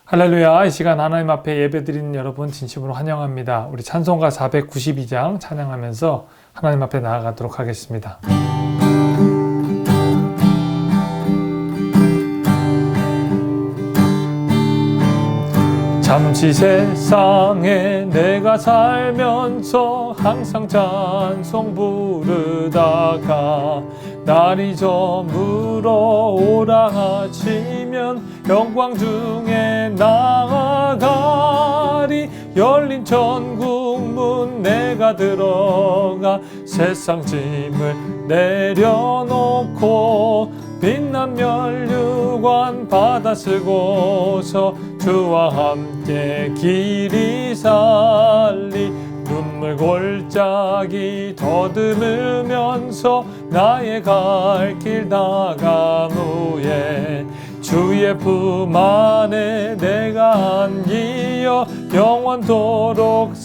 할렐루야. 이 시간 하나님 앞에 예배드리는 여러분 진심으로 환영합니다. 우리 찬송가 492장 찬양하면서 하나님 앞에 나아가도록 하겠습니다. 잠시 세상에 내가 살면서 항상 찬송 부르다가 날이 저물어 오라 하시면 영광 중에 나아가리. 열린 천국문 내가 들어가 세상 짐을 내려놓고 빛난 면류관 받아 쓰고서 주와 함께 길이 살리. 눈물 골짜기 더듬으면서 나의 갈 길 나감 후에 주의 품 안에 내가 안기어 영원토록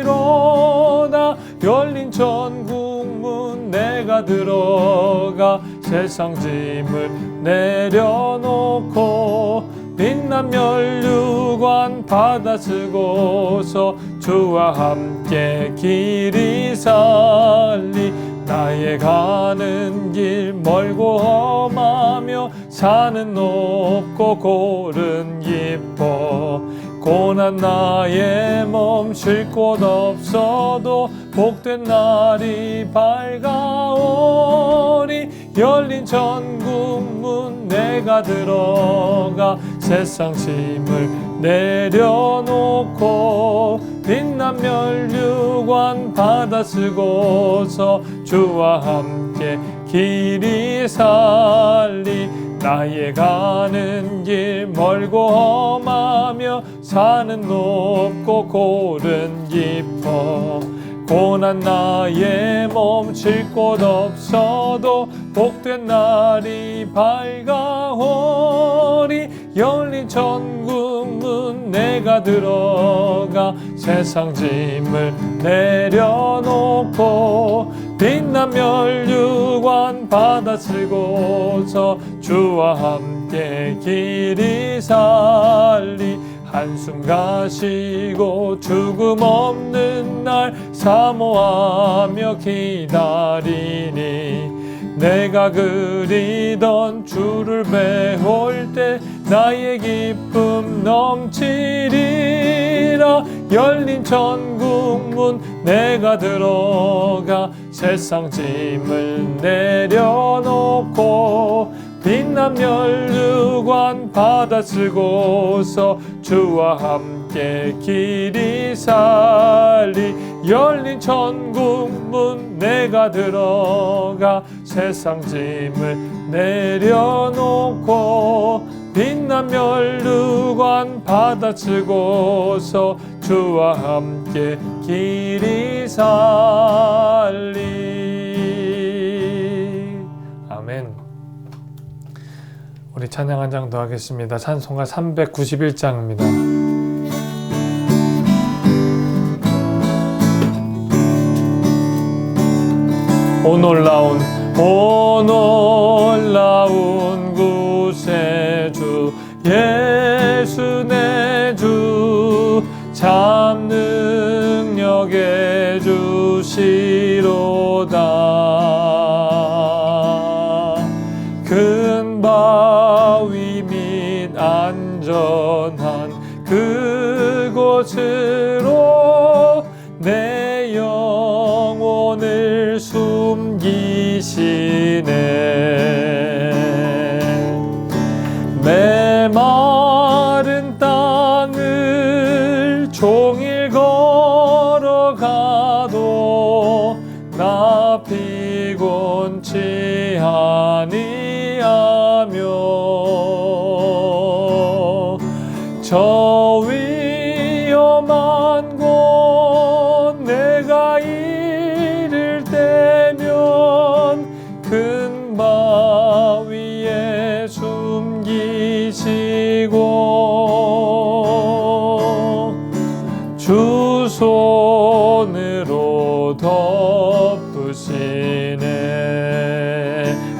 살리로다. 열린 천국문 내가 들어가 세상 짐을 내려놓고 빛난 면류관 받아 쓰고서 주와 함께 길이 살리. 나의 가는 길 멀고 험하며 산은 높고 골은 깊어 고난 나의 몸 쉴 곳 없어도 복된 날이 밝아오리. 열린 천국문 내가 들어가 세상 짐을 내려놓고 빛난 면류관 받아 쓰고서 주와 함께 길이 살리. 나의 가는 길 멀고 험하며 산은 높고 골은 깊어 고난 나의 몸 쉴 곳 없어도 복된 날이 밝아오리. 열린 천국문 내가 들어가 세상 짐을 내려놓고 빛난 면류관 받아 쓰고서 주와 함께 길이 살리. 한숨 가시고 죽음 없는 날 사모하며 기다리니 내가 그리던 주를 배울 때 나의 기쁨 넘치리라. 열린 천국문 내가 들어가 세상 짐을 내려놓고 빛난 면류관 받아 쓰고서 주와 함께 길이 살리. 열린 천국문 내가 들어가 세상 짐을 내려놓고 빛난 면류관 받아 쓰고서 주와 함께 길이 살리. 아멘. 우리 찬양 한 장 더 하겠습니다. 찬송가 391장입니다. 오 놀라운 구세주 예수 내 주 참 능력의 주시로다. 큰 바위 및 안전한 그곳으로 내 영혼을 숨기시네. 메마른 땅을 종일 걸어가도 나 피곤치 아니하며 저 위 주 손으로 덮으시네.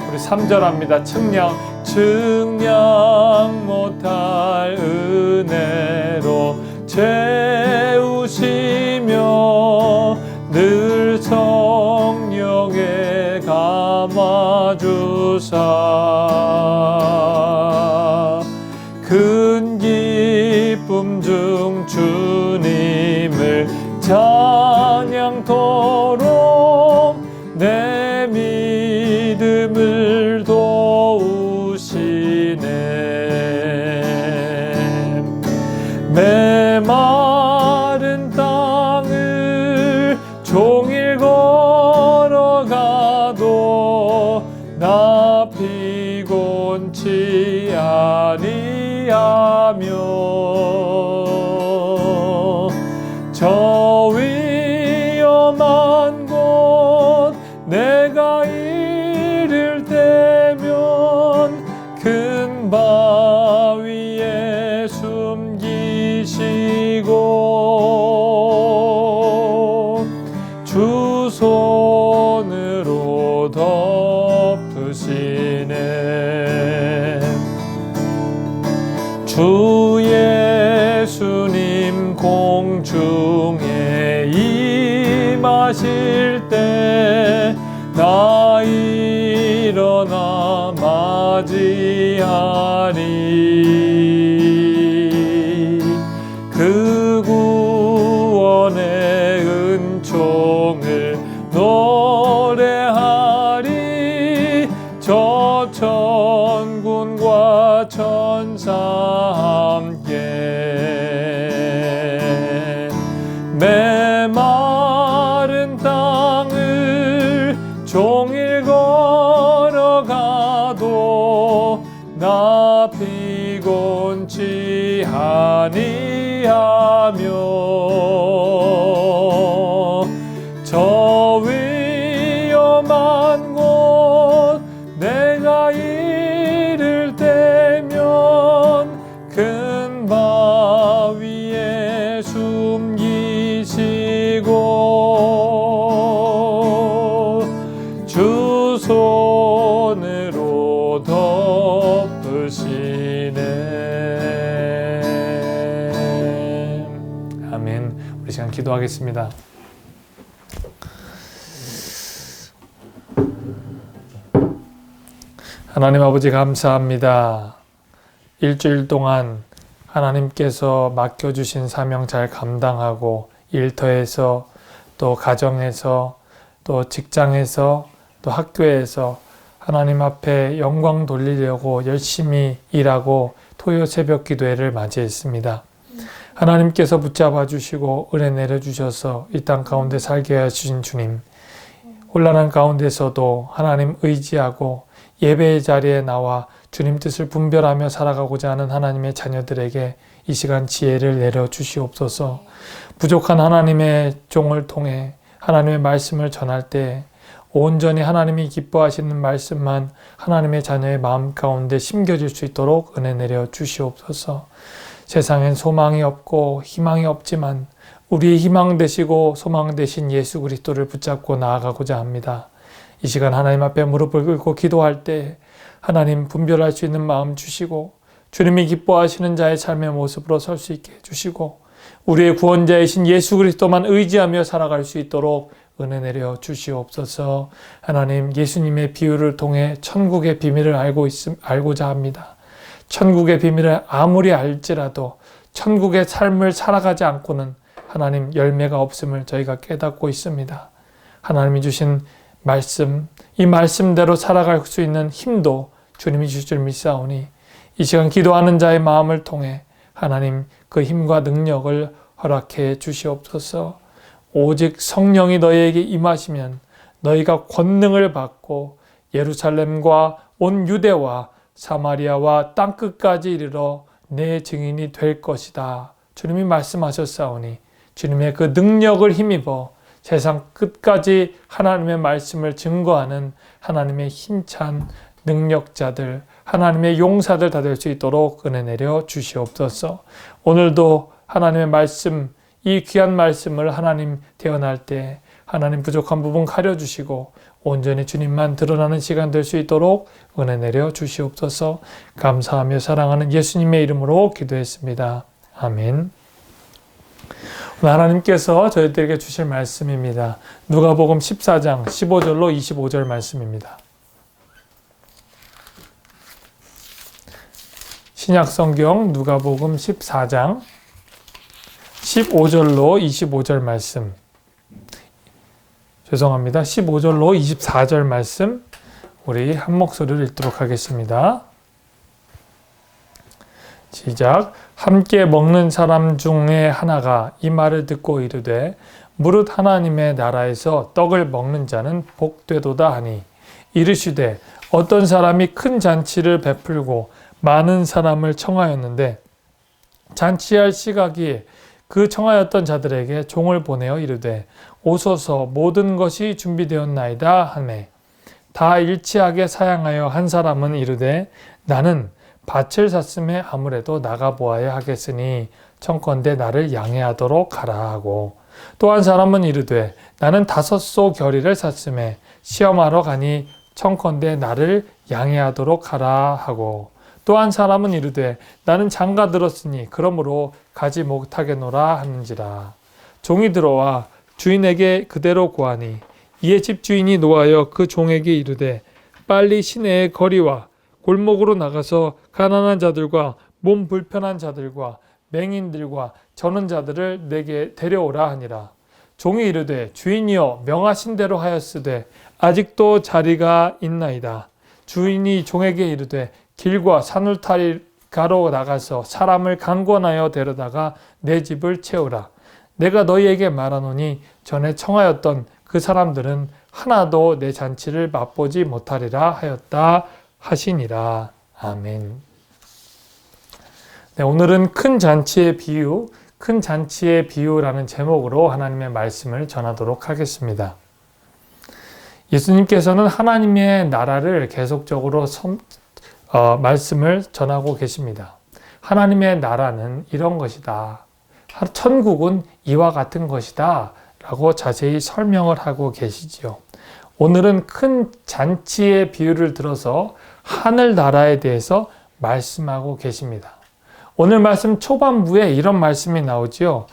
우리 3절 합니다. 측량 못할 은혜로 채우시며 늘 성령에 감아주사 큰 기쁨 중 주님을 찬양토록 내 믿음을 도우시네. 메마른 땅을 종일 걸어가도 나 피곤치 아니하며 저 위험한 곳 내가 이를 때면 큰 바위에 숨기시고 주 손으로 덮으시네. 주 예수님 공중에 임하실 때 나 일어나 맞이하리. 그 구원의 은총을 노래하리. 저 천군과 천사 함께 메마른 땅을 종일 걸어가도 나 피곤치 아니하며 저 위험한 곳 내가 이를 때면 큰 바위에 숨기시고 주 손으로 덮으시네. 아멘. 우리 시간 기도하겠습니다. 하나님 아버지 감사합니다. 일주일 동안 하나님께서 맡겨주신 사명 잘 감당하고 일터에서 또 가정에서 또 직장에서 또 학교에서 하나님 앞에 영광 돌리려고 열심히 일하고 토요 새벽 기도회를 맞이했습니다. 하나님께서 붙잡아 주시고 은혜 내려주셔서 이 땅 가운데 살게 하신 주님, 혼란한 가운데서도 하나님 의지하고 예배의 자리에 나와 주님 뜻을 분별하며 살아가고자 하는 하나님의 자녀들에게 이 시간 지혜를 내려주시옵소서. 부족한 하나님의 종을 통해 하나님의 말씀을 전할 때 온전히 하나님이 기뻐하시는 말씀만 하나님의 자녀의 마음 가운데 심겨질 수 있도록 은혜 내려주시옵소서. 세상엔 소망이 없고 희망이 없지만 우리의 희망 되시고 소망 되신 예수 그리스도를 붙잡고 나아가고자 합니다. 이 시간 하나님 앞에 무릎을 꿇고 기도할 때 하나님 분별할 수 있는 마음 주시고 주님이 기뻐하시는 자의 삶의 모습으로 설 수 있게 해주시고 우리의 구원자이신 예수 그리스도만 의지하며 살아갈 수 있도록 은혜 내려 주시옵소서. 하나님, 예수님의 비유를 통해 천국의 비밀을 알고자 합니다. 천국의 비밀을 아무리 알지라도 천국의 삶을 살아가지 않고는 하나님 열매가 없음을 저희가 깨닫고 있습니다. 하나님이 주신 말씀, 이 말씀대로 살아갈 수 있는 힘도 주님이 주실 줄 믿사오니 이 시간 기도하는 자의 마음을 통해 하나님 그 힘과 능력을 허락해 주시옵소서. 오직 성령이 너희에게 임하시면 너희가 권능을 받고 예루살렘과 온 유대와 사마리아와 땅끝까지 이르러 내 증인이 될 것이다. 주님이 말씀하셨사오니 주님의 그 능력을 힘입어 세상 끝까지 하나님의 말씀을 증거하는 하나님의 힘찬 능력자들, 하나님의 용사들 다 될 수 있도록 은혜 내려 주시옵소서. 오늘도 하나님의 말씀, 이 귀한 말씀을 하나님 태어날 때 하나님 부족한 부분 가려주시고 온전히 주님만 드러나는 시간 될 수 있도록 은혜 내려 주시옵소서. 감사하며 사랑하는 예수님의 이름으로 기도했습니다. 아멘. 오늘 하나님께서 저희들에게 주실 말씀입니다. 누가복음 14장 15절로 25절 말씀입니다. 신약성경 누가복음 14장 15절로 25절 말씀, 죄송합니다. 15절로 24절 말씀 우리 한 목소리로 읽도록 하겠습니다. 시작. 함께 먹는 사람 중에 하나가 이 말을 듣고 이르되 무릇 하나님의 나라에서 떡을 먹는 자는 복되도다 하니 이르시되 어떤 사람이 큰 잔치를 베풀고 많은 사람을 청하였는데 잔치할 시각이 그 청하였던 자들에게 종을 보내어 이르되 오소서 모든 것이 준비되었나이다 하매 다 일치하게 사양하여 한 사람은 이르되 나는 밭을 샀음에 아무래도 나가보아야 하겠으니 청컨대 나를 양해하도록 하라 하고 또 한 사람은 이르되 나는 5소 겨리를 샀음에 시험하러 가니 청컨대 나를 양해하도록 하라 하고 또 한 사람은 이르되 나는 장가 들었으니 그러므로 가지 못하겠노라 하는지라. 종이 들어와 주인에게 그대로 고하니 이에 집주인이 노하여 그 종에게 이르되 빨리 시내의 거리와 골목으로 나가서 가난한 자들과 몸 불편한 자들과 맹인들과 저는 자들을 내게 데려오라 하니라. 종이 이르되 주인이여 명하신 대로 하였으되 아직도 자리가 있나이다. 주인이 종에게 이르되 길과 산울타리가로 나가서 사람을 강권하여 데려다가 내 집을 채우라. 내가 너희에게 말하노니 전에 청하였던 그 사람들은 하나도 내 잔치를 맛보지 못하리라 하였다 하시니라. 아멘. 네, 오늘은 큰 잔치의 비유, 큰 잔치의 비유라는 제목으로 하나님의 말씀을 전하도록 하겠습니다. 예수님께서는 하나님의 나라를 계속적으로 말씀을 전하고 계십니다. 하나님의 나라는 이런 것이다. 천국은 이와 같은 것이다. 라고 자세히 설명을 하고 계시지요. 오늘은 큰 잔치의 비유를 들어서 하늘나라에 대해서 말씀하고 계십니다. 오늘 말씀 초반부에 이런 말씀이 나오지요.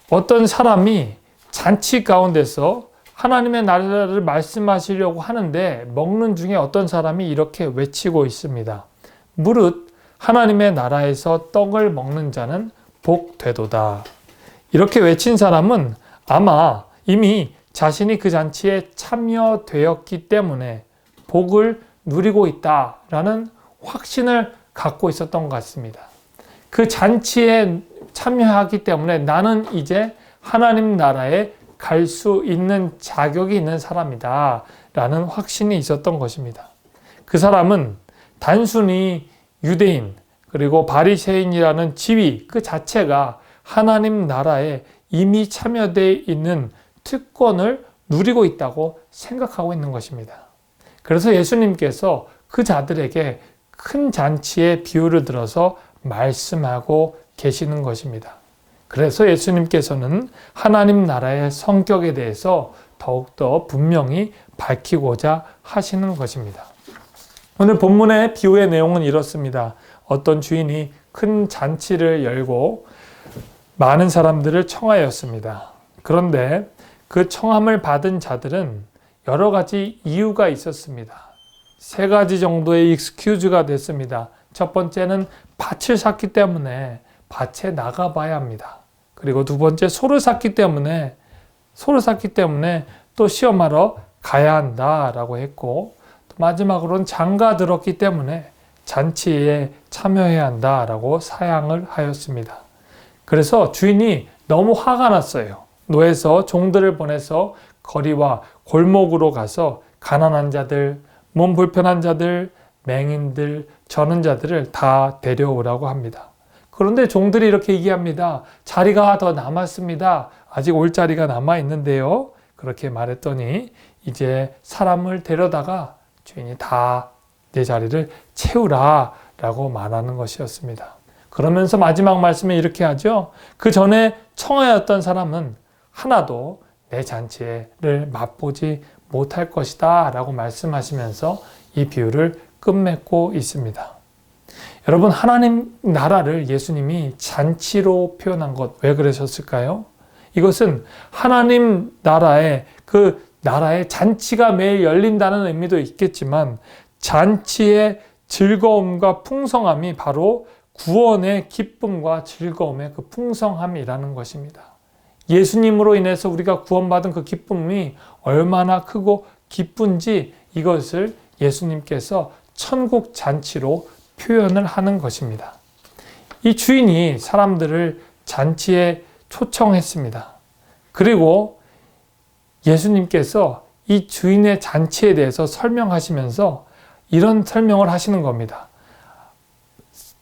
어떤 사람이 잔치 가운데서 하나님의 나라를 말씀하시려고 하는데 먹는 중에 어떤 사람이 이렇게 외치고 있습니다. 무릇 하나님의 나라에서 떡을 먹는 자는 복되도다. 이렇게 외친 사람은 아마 이미 자신이 그 잔치에 참여되었기 때문에 복을 누리고 있다라는 확신을 갖고 있었던 것 같습니다. 그 잔치에 참여하기 때문에 나는 이제 하나님 나라에 갈 수 있는 자격이 있는 사람이다 라는 확신이 있었던 것입니다. 그 사람은 단순히 유대인 그리고 바리새인이라는 지위 그 자체가 하나님 나라에 이미 참여되어 있는 특권을 누리고 있다고 생각하고 있는 것입니다. 그래서 예수님께서 그 자들에게 큰 잔치의 비유를 들어서 말씀하고 계시는 것입니다. 그래서 예수님께서는 하나님 나라의 성격에 대해서 더욱더 분명히 밝히고자 하시는 것입니다. 오늘 본문의 비유의 내용은 이렇습니다. 어떤 주인이 큰 잔치를 열고 많은 사람들을 청하였습니다. 그런데 그 청함을 받은 자들은 여러 가지 이유가 있었습니다. 3가지 정도의 익스큐즈가 됐습니다. 첫 번째는 밭을 샀기 때문에 밭에 나가봐야 합니다. 그리고 두 번째 소를 샀기 때문에 또 시험하러 가야 한다라고 했고 또 마지막으로는 장가 들었기 때문에 잔치에 참여해야 한다라고 사양을 하였습니다. 그래서 주인이 너무 화가 났어요. 노에서 종들을 보내서 거리와 골목으로 가서 가난한 자들, 몸 불편한 자들, 맹인들, 저는 자들을 다 데려오라고 합니다. 그런데 종들이 이렇게 얘기합니다. 자리가 더 남았습니다. 아직 올 자리가 남아 있는데요. 그렇게 말했더니 이제 사람을 데려다가 주인이 다 내 자리를 채우라 라고 말하는 것이었습니다. 그러면서 마지막 말씀에 이렇게 하죠. 그 전에 청하였던 사람은 하나도 내 잔치를 맛보지 못할 것이다 라고 말씀하시면서 이 비유를 끝맺고 있습니다. 여러분, 하나님 나라를 예수님이 잔치로 표현한 것, 왜 그러셨을까요? 이것은 하나님 나라의 나라의 잔치가 매일 열린다는 의미도 있겠지만 잔치의 즐거움과 풍성함이 바로 구원의 기쁨과 즐거움의 그 풍성함이라는 것입니다. 예수님으로 인해서 우리가 구원받은 그 기쁨이 얼마나 크고 기쁜지 이것을 예수님께서 천국 잔치로 표현을 하는 것입니다. 이 주인이 사람들을 잔치에 초청했습니다. 그리고 예수님께서 이 주인의 잔치에 대해서 설명하시면서 이런 설명을 하시는 겁니다.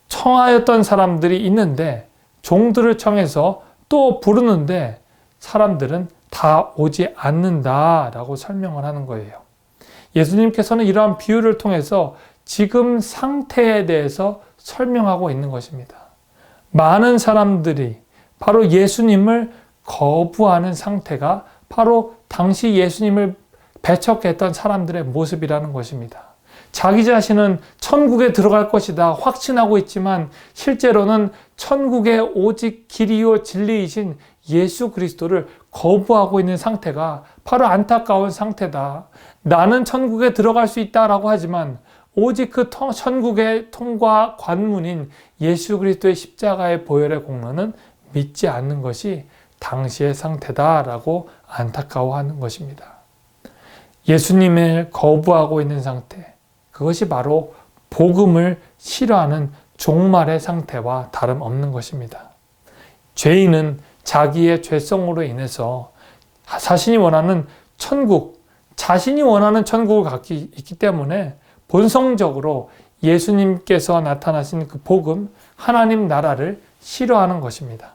청하였던 사람들이 있는데 종들을 청해서 또 부르는데 사람들은 다 오지 않는다라고 설명을 하는 거예요. 예수님께서는 이러한 비유를 통해서 지금 상태에 대해서 설명하고 있는 것입니다. 많은 사람들이 바로 예수님을 거부하는 상태가 바로 당시 예수님을 배척했던 사람들의 모습이라는 것입니다. 자기 자신은 천국에 들어갈 것이다 확신하고 있지만 실제로는 천국의 오직 길이요 진리이신 예수 그리스도를 거부하고 있는 상태가 바로 안타까운 상태다. 나는 천국에 들어갈 수 있다라고 하지만 오직 그 천국의 통과 관문인 예수 그리스도의 십자가의 보혈의 공로는 믿지 않는 것이 당시의 상태다라고 안타까워하는 것입니다. 예수님을 거부하고 있는 상태, 그것이 바로 복음을 싫어하는 종말의 상태와 다름없는 것입니다. 죄인은 자기의 죄성으로 인해서 자신이 원하는 천국, 자신이 원하는 천국을 갖고 있기 때문에 본성적으로 예수님께서 나타나신 그 복음, 하나님 나라를 싫어하는 것입니다.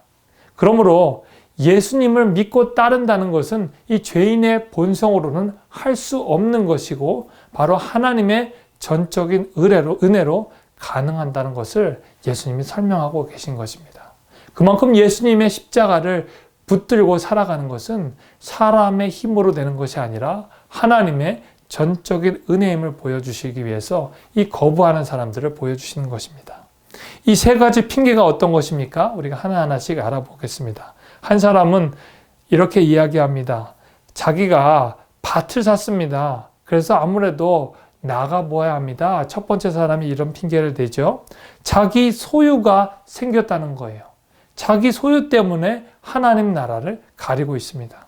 그러므로 예수님을 믿고 따른다는 것은 이 죄인의 본성으로는 할 수 없는 것이고 바로 하나님의 전적인 은혜로 가능한다는 것을 예수님이 설명하고 계신 것입니다. 그만큼 예수님의 십자가를 붙들고 살아가는 것은 사람의 힘으로 되는 것이 아니라 하나님의 전적인 은혜임을 보여주시기 위해서 이 거부하는 사람들을 보여주시는 것입니다. 이 세 가지 핑계가 어떤 것입니까? 우리가 하나하나씩 알아보겠습니다. 한 사람은 이렇게 이야기합니다. 자기가 밭을 샀습니다. 그래서 아무래도 나가보아야 합니다. 첫 번째 사람이 이런 핑계를 대죠. 자기 소유가 생겼다는 거예요. 자기 소유 때문에 하나님 나라를 가리고 있습니다.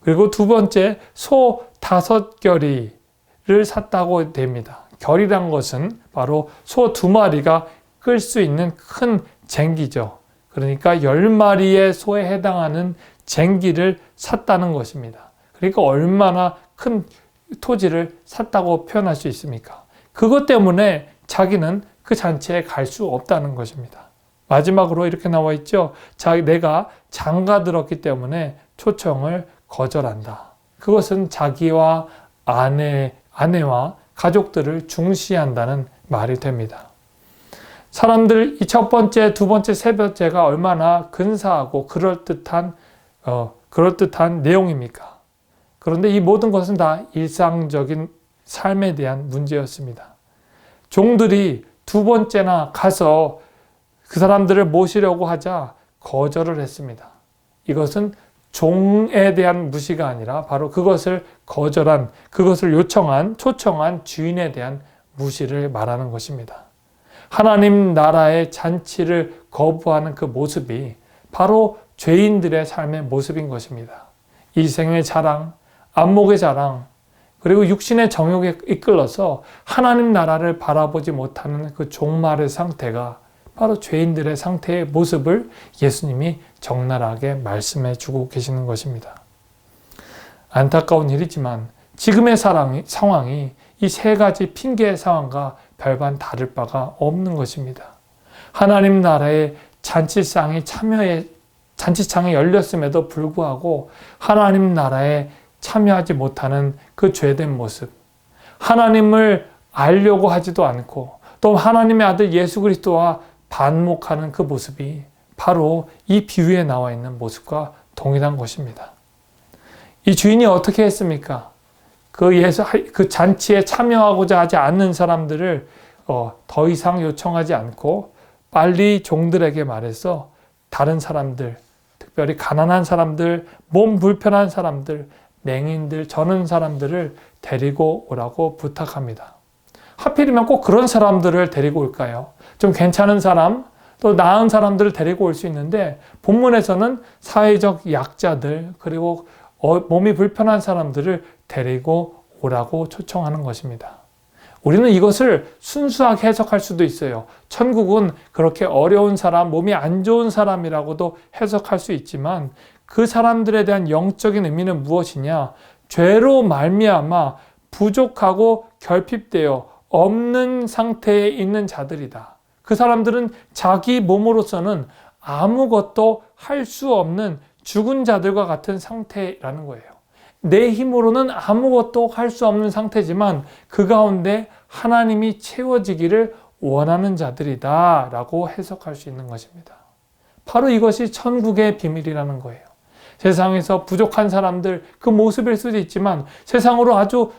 그리고 두 번째, 소 5결이를 샀다고 됩니다. 결이란 것은 바로 소 2마리가 끌 수 있는 큰 쟁기죠. 그러니까 10마리의 소에 해당하는 쟁기를 샀다는 것입니다. 그러니까 얼마나 큰 토지를 샀다고 표현할 수 있습니까? 그것 때문에 자기는 그 잔치에 갈 수 없다는 것입니다. 마지막으로 이렇게 나와 있죠. 내가 장가 들었기 때문에 초청을 거절한다. 그것은 자기와 아내와 가족들을 중시한다는 말이 됩니다. 사람들 이 첫 번째, 두 번째, 세 번째가 얼마나 근사하고 그럴듯한 내용입니까? 그런데 이 모든 것은 다 일상적인 삶에 대한 문제였습니다. 종들이 두 번째나 가서 그 사람들을 모시려고 하자 거절을 했습니다. 이것은 종에 대한 무시가 아니라 바로 그것을 초청한 주인에 대한 무시를 말하는 것입니다. 하나님 나라의 잔치를 거부하는 그 모습이 바로 죄인들의 삶의 모습인 것입니다. 이생의 자랑, 안목의 자랑, 그리고 육신의 정욕에 이끌려서 하나님 나라를 바라보지 못하는 그 종말의 상태가 바로 죄인들의 상태의 모습을 예수님이 적나라하게 말씀해 주고 계시는 것입니다. 안타까운 일이지만 지금의 상황이 이 세 가지 핑계의 상황과 별반 다를 바가 없는 것입니다. 하나님 나라의 잔치상이 열렸음에도 불구하고 하나님 나라에 참여하지 못하는 그 죄된 모습, 하나님을 알려고 하지도 않고 또 하나님의 아들 예수 그리스도와 반목하는 그 모습이 바로 이 비유에 나와 있는 모습과 동일한 것입니다. 이 주인이 어떻게 했습니까? 그 잔치에 참여하고자 하지 않는 사람들을 더 이상 요청하지 않고 빨리 종들에게 말해서 다른 사람들, 특별히 가난한 사람들, 몸 불편한 사람들, 맹인들, 저는 사람들을 데리고 오라고 부탁합니다. 하필이면 꼭 그런 사람들을 데리고 올까요? 좀 괜찮은 사람, 또 나은 사람들을 데리고 올 수 있는데 본문에서는 사회적 약자들 그리고 몸이 불편한 사람들을 데리고 오라고 초청하는 것입니다. 우리는 이것을 순수하게 해석할 수도 있어요. 천국은 그렇게 어려운 사람, 몸이 안 좋은 사람이라고도 해석할 수 있지만 그 사람들에 대한 영적인 의미는 무엇이냐? 죄로 말미암아 부족하고 결핍되어 없는 상태에 있는 자들이다. 그 사람들은 자기 몸으로서는 아무것도 할 수 없는 죽은 자들과 같은 상태라는 거예요. 내 힘으로는 아무것도 할 수 없는 상태지만 그 가운데 하나님이 채워지기를 원하는 자들이다 라고 해석할 수 있는 것입니다. 바로 이것이 천국의 비밀이라는 거예요. 세상에서 부족한 사람들 그 모습일 수도 있지만 세상에서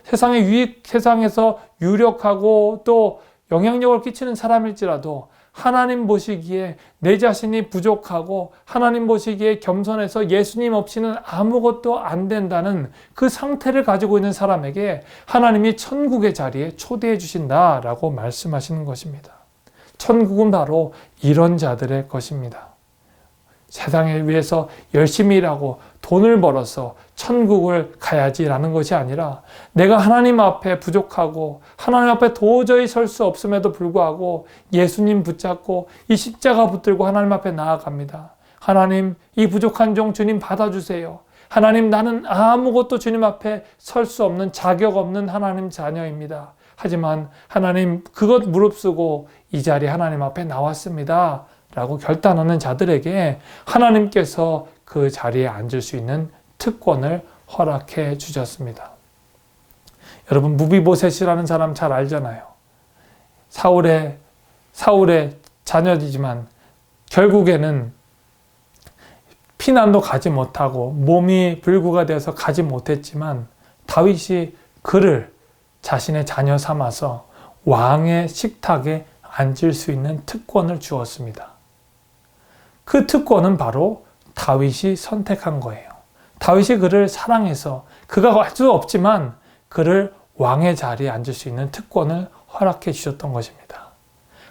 유력하고 또 영향력을 끼치는 사람일지라도 하나님 보시기에 내 자신이 부족하고 하나님 보시기에 겸손해서 예수님 없이는 아무것도 안 된다는 그 상태를 가지고 있는 사람에게 하나님이 천국의 자리에 초대해 주신다라고 말씀하시는 것입니다. 천국은 바로 이런 자들의 것입니다. 세상을 위해서 열심히 일하고 돈을 벌어서 천국을 가야지라는 것이 아니라 내가 하나님 앞에 부족하고 하나님 앞에 도저히 설 수 없음에도 불구하고 예수님 붙잡고 이 십자가 붙들고 하나님 앞에 나아갑니다. 하나님, 이 부족한 종 주님 받아주세요. 하나님, 나는 아무것도 주님 앞에 설 수 없는 자격 없는 하나님 자녀입니다. 하지만 하나님, 그것 무릅쓰고 이 자리에 하나님 앞에 나왔습니다. 라고 결단하는 자들에게 하나님께서 그 자리에 앉을 수 있는 특권을 허락해 주셨습니다. 여러분, 무비보셋이라는 사람 잘 알잖아요. 사울의 자녀이지만 결국에는 피난도 가지 못하고 몸이 불구가 되어서 가지 못했지만 다윗이 그를 자신의 자녀 삼아서 왕의 식탁에 앉을 수 있는 특권을 주었습니다. 그 특권은 바로 다윗이 선택한 거예요. 다윗이 그를 사랑해서 그가 할 수 없지만 그를 왕의 자리에 앉을 수 있는 특권을 허락해 주셨던 것입니다.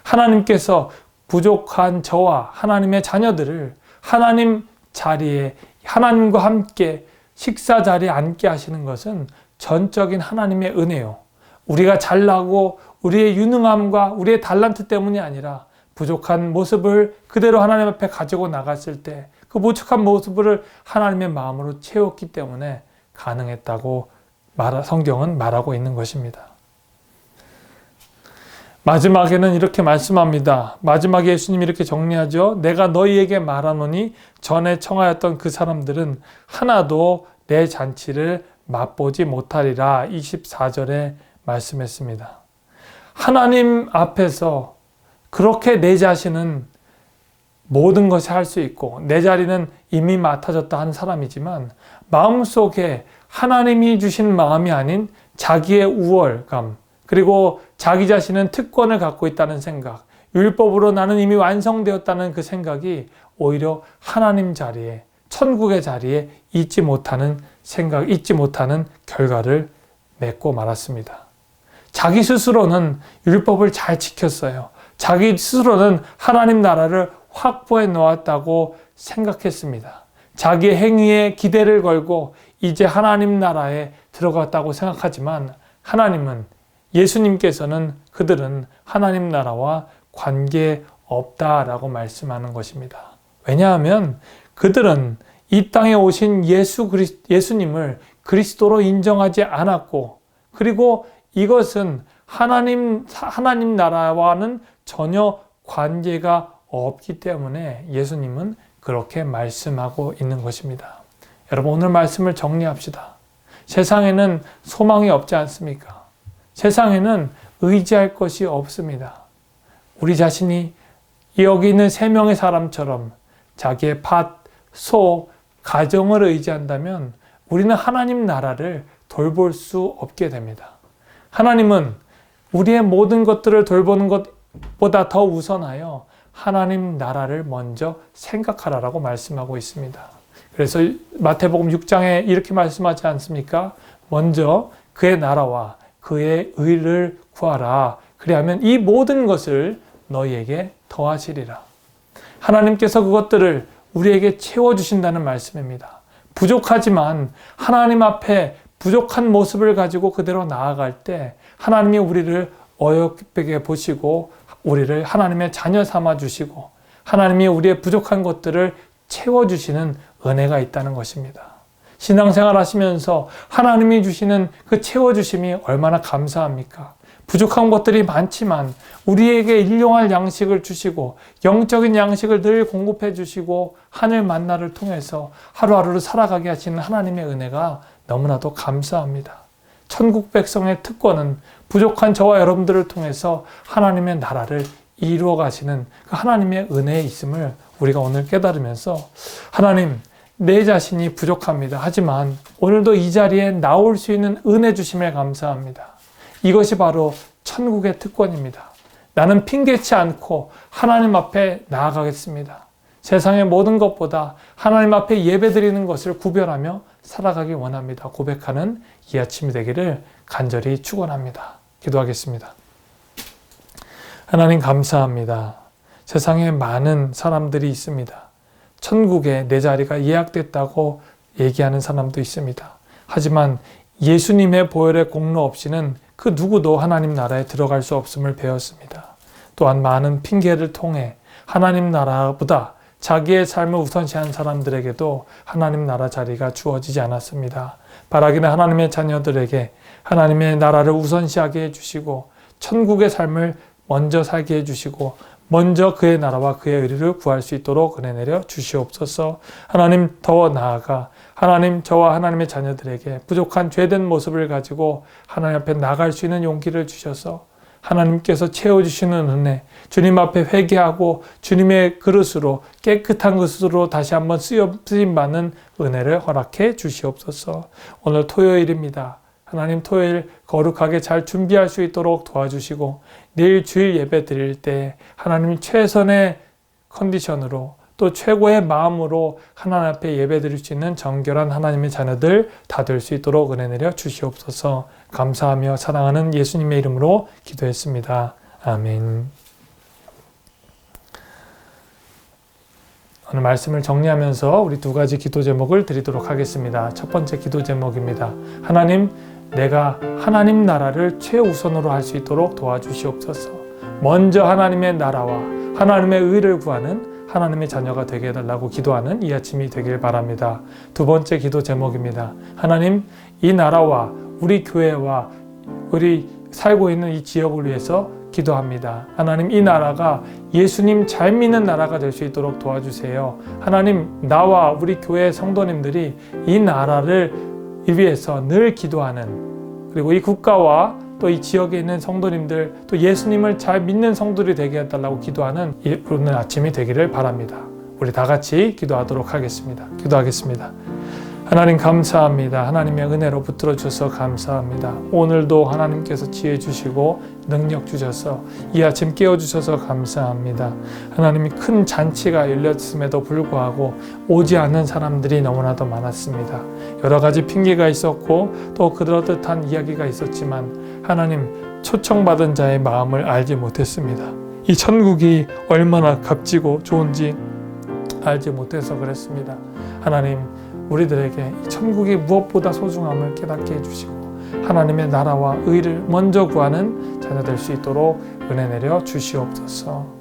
하나님께서 부족한 저와 하나님의 자녀들을 하나님 자리에 하나님과 함께 식사 자리에 앉게 하시는 것은 전적인 하나님의 은혜요. 우리가 잘나고 우리의 유능함과 우리의 달란트 때문이 아니라 부족한 모습을 그대로 하나님 앞에 가지고 나갔을 때 그 부족한 모습을 하나님의 마음으로 채웠기 때문에 가능했다고 성경은 말하고 있는 것입니다. 마지막에는 이렇게 말씀합니다. 마지막에 예수님이 이렇게 정리하죠. 내가 너희에게 말하노니 전에 청하였던 그 사람들은 하나도 내 잔치를 맛보지 못하리라. 24절에 말씀했습니다. 하나님 앞에서 그렇게 내 자신은 모든 것을 할 수 있고 내 자리는 이미 맡아졌다 하는 사람이지만 마음속에 하나님이 주신 마음이 아닌 자기의 우월감 그리고 자기 자신은 특권을 갖고 있다는 생각, 율법으로 나는 이미 완성되었다는 그 생각이 오히려 하나님 자리에, 천국의 자리에 있지 못하는 결과를 맺고 말았습니다. 자기 스스로는 율법을 잘 지켰어요. 자기 스스로는 하나님 나라를 확보해 놓았다고 생각했습니다. 자기의 행위에 기대를 걸고 이제 하나님 나라에 들어갔다고 생각하지만 하나님은, 예수님께서는 그들은 하나님 나라와 관계없다라고 말씀하는 것입니다. 왜냐하면 그들은 이 땅에 오신 예수님을 그리스도로 인정하지 않았고, 그리고 이것은 하나님 나라와는 전혀 관계가 없기 때문에 예수님은 그렇게 말씀하고 있는 것입니다. 여러분, 오늘 말씀을 정리합시다. 세상에는 소망이 없지 않습니까? 세상에는 의지할 것이 없습니다. 우리 자신이 여기 있는 3명의 사람처럼 자기의 밭, 소, 가정을 의지한다면 우리는 하나님 나라를 돌볼 수 없게 됩니다. 하나님은 우리의 모든 것들을 돌보는 것보다 더 우선하여 하나님 나라를 먼저 생각하라라고 말씀하고 있습니다. 그래서 마태복음 6장에 이렇게 말씀하지 않습니까? 먼저 그의 나라와 그의 의를 구하라. 그리하면 이 모든 것을 너희에게 더하시리라. 하나님께서 그것들을 우리에게 채워주신다는 말씀입니다. 부족하지만 하나님 앞에 부족한 모습을 가지고 그대로 나아갈 때 하나님이 우리를 어렵게 보시고 우리를 하나님의 자녀 삼아 주시고 하나님이 우리의 부족한 것들을 채워주시는 은혜가 있다는 것입니다. 신앙생활 하시면서 하나님이 주시는 그 채워주심이 얼마나 감사합니까? 부족한 것들이 많지만 우리에게 일용할 양식을 주시고 영적인 양식을 늘 공급해 주시고 하늘 만나를 통해서 하루하루를 살아가게 하시는 하나님의 은혜가 너무나도 감사합니다. 천국 백성의 특권은 부족한 저와 여러분들을 통해서 하나님의 나라를 이루어 가시는 그 하나님의 은혜에 있음을 우리가 오늘 깨달으면서 하나님, 내 자신이 부족합니다. 하지만 오늘도 이 자리에 나올 수 있는 은혜 주심에 감사합니다. 이것이 바로 천국의 특권입니다. 나는 핑계치 않고 하나님 앞에 나아가겠습니다. 세상의 모든 것보다 하나님 앞에 예배드리는 것을 구별하며 살아가기 원합니다. 고백하는 이 아침이 되기를 간절히 축원합니다. 기도하겠습니다. 하나님 감사합니다. 세상에 많은 사람들이 있습니다. 천국에 내 자리가 예약됐다고 얘기하는 사람도 있습니다. 하지만 예수님의 보혈의 공로 없이는 그 누구도 하나님 나라에 들어갈 수 없음을 배웠습니다. 또한 많은 핑계를 통해 하나님 나라보다 자기의 삶을 우선시한 사람들에게도 하나님 나라 자리가 주어지지 않았습니다. 바라기는 하나님의 자녀들에게 하나님의 나라를 우선시하게 해주시고 천국의 삶을 먼저 살게 해주시고 먼저 그의 나라와 그의 의를 구할 수 있도록 은혜 내려 주시옵소서. 하나님 더 나아가 하나님 저와 하나님의 자녀들에게 부족한 죄된 모습을 가지고 하나님 앞에 나갈 수 있는 용기를 주셔서 하나님께서 채워주시는 은혜, 주님 앞에 회개하고 주님의 그릇으로 깨끗한 그릇으로 다시 한번 쓰임받는 은혜를 허락해 주시옵소서. 오늘 토요일입니다. 하나님 토요일 거룩하게 잘 준비할 수 있도록 도와주시고 내일 주일 예배 드릴 때 하나님 최선의 컨디션으로 또 최고의 마음으로 하나님 앞에 예배 드릴 수 있는 정결한 하나님의 자녀들 다 될 수 있도록 은혜 내려 주시옵소서. 감사하며 사랑하는 예수님의 이름으로 기도했습니다. 아멘. 오늘 말씀을 정리하면서 우리 2가지 기도 제목을 드리도록 하겠습니다. 첫 번째 기도 제목입니다. 하나님, 내가 하나님 나라를 최우선으로 할 수 있도록 도와주시옵소서. 먼저 하나님의 나라와 하나님의 의를 구하는 하나님의 자녀가 되게 해달라고 기도하는 이 아침이 되길 바랍니다. 2번째 기도 제목입니다. 하나님, 이 나라와 우리 교회와 우리 살고 있는 이 지역을 위해서 기도합니다. 하나님, 이 나라가 예수님 잘 믿는 나라가 될 수 있도록 도와주세요. 하나님, 나와 우리 교회 성도님들이 이 나라를 위해서 늘 기도하는, 그리고 이 국가와 또 이 지역에 있는 성도님들, 또 예수님을 잘 믿는 성도들이 되게 해달라고 기도하는 오늘 아침이 되기를 바랍니다. 우리 다 같이 기도하도록 하겠습니다. 기도하겠습니다. 하나님 감사합니다. 하나님의 은혜로 붙들어 주셔서 감사합니다. 오늘도 하나님께서 지혜 주시고 능력 주셔서 이 아침 깨워주셔서 감사합니다. 하나님이 큰 잔치가 열렸음에도 불구하고 오지 않는 사람들이 너무나도 많았습니다. 여러 가지 핑계가 있었고 또 그러듯한 이야기가 있었지만 하나님, 초청받은 자의 마음을 알지 못했습니다. 이 천국이 얼마나 값지고 좋은지 알지 못해서 그랬습니다. 하나님, 우리들에게 이 천국이 무엇보다 소중함을 깨닫게 해주시고 하나님의 나라와 의를 먼저 구하는 자녀 될 수 있도록 은혜 내려 주시옵소서.